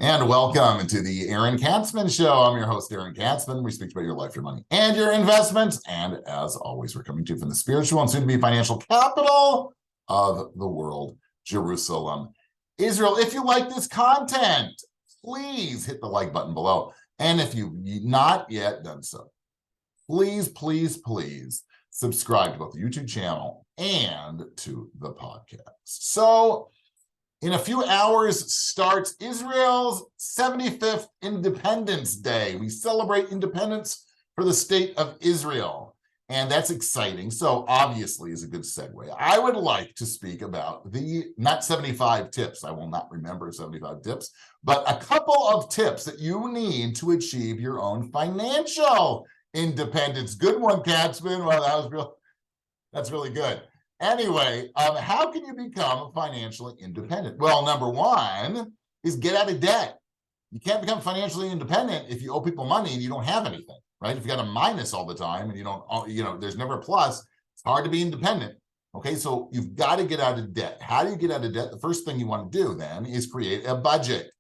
And welcome to the Aaron Katzman Show. I'm your host, Aaron Katzman. We speak about your life, your money, and your investments. And as always, we're coming to you from the spiritual and soon-to-be financial capital of the world, Jerusalem, Israel. If you like this content, please hit the like button below. And if you've not yet done so, please subscribe to both the YouTube channel and to the podcast. So, in a few hours starts Israel's 75th Independence Day. We celebrate independence for the state of Israel, and that's exciting. So obviously is a good segue. I would like to speak about not 75 tips. I will not remember 75 tips, but a couple of tips that you need to achieve your own financial independence. Good one, Katzman. Well, that's really good. Anyway, how can you become financially independent? Well, number one is get out of debt. You can't become financially independent if you owe people money and you don't have anything, right? If you got a minus all the time and you don't, there's never a plus, it's hard to be independent. Okay, so you've got to get out of debt. How do you get out of debt? The first thing you want to do then is create a budget.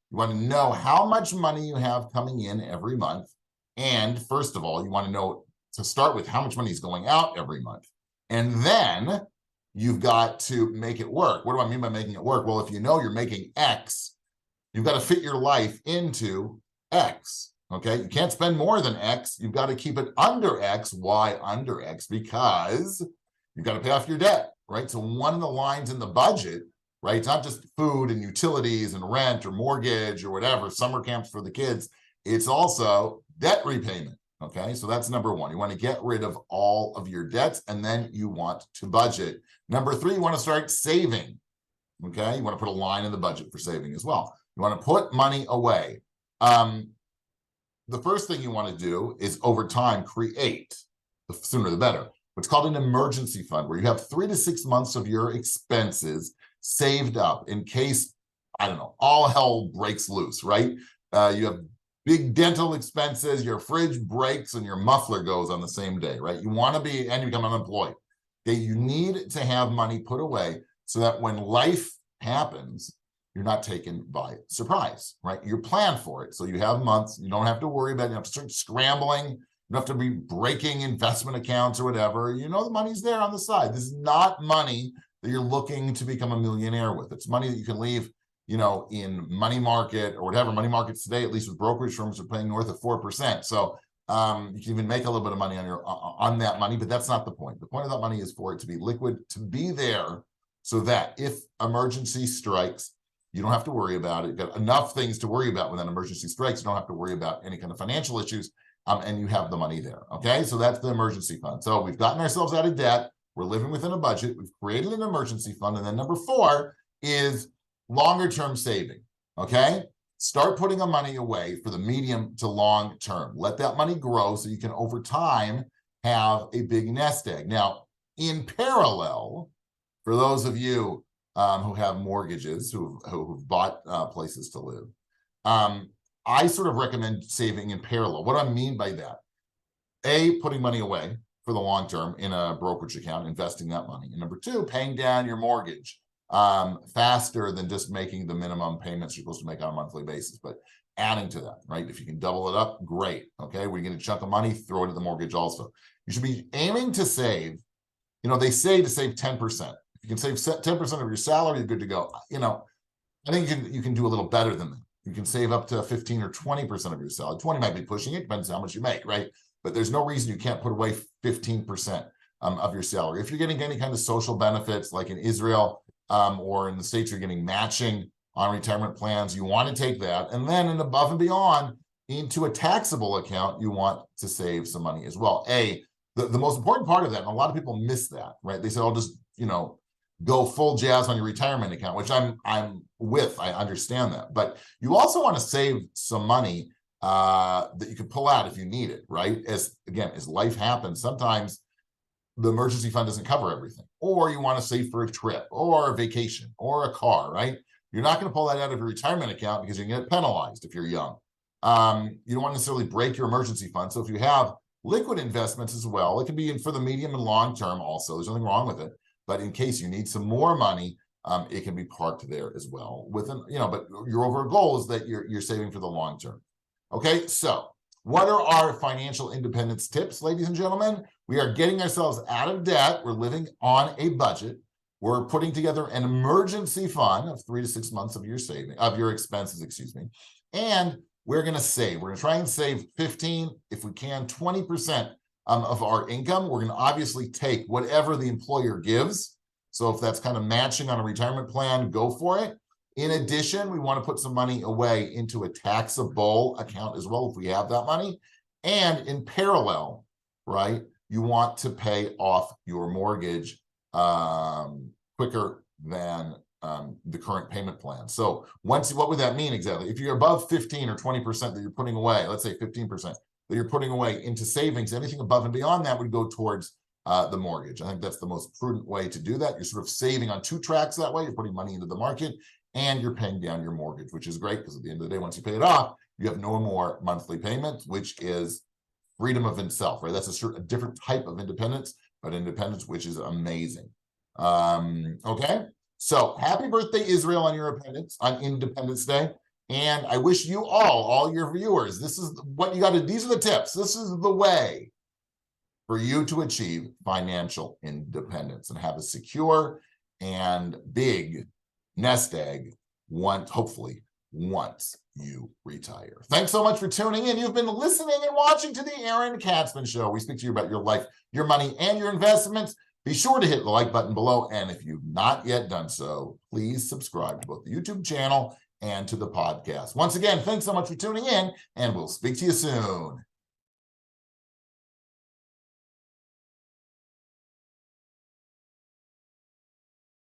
You want to know how much money you have coming in every month. And first of all, you want to know to start with how much money is going out every month. And then you've got to make it work. What do I mean by making it work? Well, if you know you're making X, you've got to fit your life into X, okay? You can't spend more than X. You've got to keep it under X. Why under X? Because you've got to pay off your debt, right? So one of the lines in the budget, right? It's not just food and utilities and rent or mortgage or whatever, summer camps for the kids. It's also debt repayment. Okay, so that's number one. You want to get rid of all of your debts, and then you want to budget. Number three, you want to start saving. Okay, you want to put a line in the budget for saving as well. You want to put money away. The first thing you want to do is over time create, the sooner the better, what's called an emergency fund, where you have 3 to 6 months of your expenses saved up in case, I don't know, all hell breaks loose, right? You have big dental expenses, your fridge breaks, and your muffler goes on the same day, right? You want to be, and you become unemployed. Okay, you need to have money put away so that when life happens, you're not taken by surprise, right? You're planned for it. So you have months, you don't have to worry about it. You don't have to start scrambling. You don't have to be breaking investment accounts or whatever. You know the money's there on the side. This is not money that you're looking to become a millionaire with. It's money that you can leave, in money market or whatever. Money markets today, at least with brokerage firms, are paying north of 4%. So you can even make a little bit of money on that money, but that's not the point. The point of that money is for it to be liquid, to be there so that if emergency strikes, you don't have to worry about it. You've got enough things to worry about when that emergency strikes. You don't have to worry about any kind of financial issues, and you have the money there. Okay, so that's the emergency fund. So we've gotten ourselves out of debt. We're living within a budget. We've created an emergency fund. And then number four is longer term saving. Okay, start putting the money away for the medium to long term. Let that money grow so you can over time have a big nest egg. Now, in parallel, for those of you who have mortgages, who've bought places to live, I sort of recommend saving in parallel. What do I mean by that? A, putting money away for the long term in a brokerage account, investing that money. And number two, paying down your mortgage faster than just making the minimum payments you're supposed to make on a monthly basis, but adding to that, right? If you can double it up, great. Okay, we get a chunk of money, throw it at the mortgage also. You should be aiming to save, they say to save 10%. If you can save 10% of your salary, you're good to go. I think you can do a little better than that. You can save up to 15 or 20% of your salary. 20 might be pushing it, depends on how much you make, right? But there's no reason you can't put away 15% of your salary. If you're getting any kind of social benefits, like in Israel, or in the States, you're getting matching on retirement plans, you want to take that. And then in above and beyond into a taxable account, you want to save some money as well. The most important part of that, and a lot of people miss that, right? They say, I'll just, go full jazz on your retirement account, which I'm with, I understand that. But you also want to save some money that you can pull out if you need it, right? As life happens, sometimes the emergency fund doesn't cover everything, or you want to save for a trip or a vacation or a car, right? You're not going to pull that out of your retirement account because you're going to get penalized if you're young. You don't want to necessarily break your emergency fund. So if you have liquid investments as well, it can be in for the medium and long term also. There's nothing wrong with it. But in case you need some more money, it can be parked there as well. But your overall goal is that you're saving for the long term. Okay, so what are our financial independence tips, ladies and gentlemen? We are getting ourselves out of debt. We're living on a budget. We're putting together an emergency fund of 3 to 6 months of your expenses, and we're going to save. We're going to try and save 15, if we can, 20% of our income. We're going to obviously take whatever the employer gives. So if that's kind of matching on a retirement plan, go for it. In addition, we want to put some money away into a taxable account as well, if we have that money. And in parallel, right, you want to pay off your mortgage quicker than the current payment plan. So what would that mean exactly? If you're above 15 or 20% that you're putting away, let's say 15% that you're putting away into savings, anything above and beyond that would go towards the mortgage. I think that's the most prudent way to do that. You're sort of saving on two tracks that way. You're putting money into the market and you're paying down your mortgage, which is great because at the end of the day, once you pay it off, you have no more monthly payments, which is freedom of itself, right? That's a different type of independence, but independence, which is amazing. Okay, so happy birthday, Israel, on Independence Day. And I wish you all your viewers, this is what you got to, these are the tips. This is the way for you to achieve financial independence and have a secure and big nest egg hopefully once you retire. Thanks so much for tuning in. You've been listening and watching to the Aaron Katsman Show. We speak to you about your life, your money, and your investments. Be sure to hit the like button below. And if you've not yet done so, please subscribe to both the YouTube channel and to the podcast. Once again, thanks so much for tuning in, and we'll speak to you soon.